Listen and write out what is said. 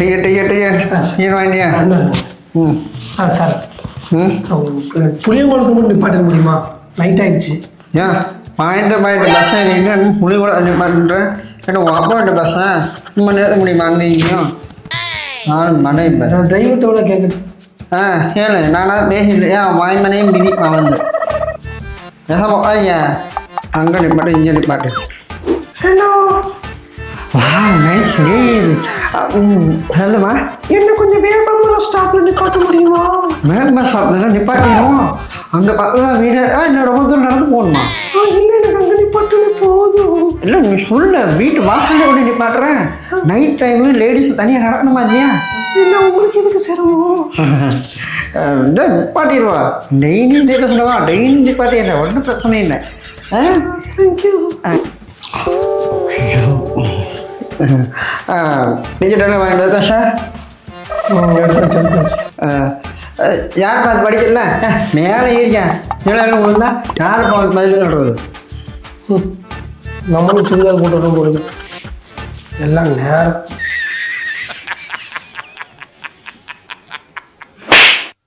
Scene வாங்கியா? ம் sir ம் புளியங்குளத்துக்கு மட்டும் நிப்பாட்ட முடியுமா? நைட் ஆயிடுச்சு. ஏன் பாயிண்ட் பஸ் ஏறிட்டு புளி கூட நிப்பாட்டுன்றேன். ஏன்னா உன் அப்பா வேண்ட பஸ்ஸா நம்ம நிறுத்த முடியுமா அங்கே இங்கேயும்? மழை இப்போ நான் டிரைவர்கிட்ட கேட்கணும். கேளு நானா பேசிட்டு ஏன் வாய்மனையும் மிதிப்பான் வந்து ஐயா அங்கே நிப்பாட்டு இங்கே நிப்பாட்டு. ஹலோ. சொல்லுமா. என்ன கொஞ்சம் வேகமாக ஸ்டாப்ல நிப்பாட்ட முடியுமா? வேகமாக ஸ்டாப்ல நிப்பாட்டிடுவோம். அங்கே பக்கம் வீடு இன்னும் ரொம்ப தூரம் நடந்து போகணுமா? இல்லை எனக்கு அங்கே நிப்பாட்டுல போதும். இல்லை நீ சொல்ல வீட்டு வாசல்ல கூட நிப்பாட்டுறேன். நைட் டைமு லேடிஸ் தனியாக நடக்கணுமா இல்லையா? இல்லை உங்களுக்கு எதுக்கு சிரமம்? இந்த நிப்பாட்டிடுவா டெய்லி கேட்க சொல்லுவா. டெய்லி நிப்பாட்டிடுறேன் ஒன்றும் பிரச்சனை இல்லை. தேங்க்யூ. டிஜிட்டலாக வாங்கிட்டு தான் சார். யார் பார்த்து படிக்கல மேலே ஏறிக்கேன் இவ்வளோ விழுந்தா யார் பார்த்து பதில் சொல்கிறது? நம்மளும் சுடிதார் போட்டு போடுது எல்லாம் நேரம்.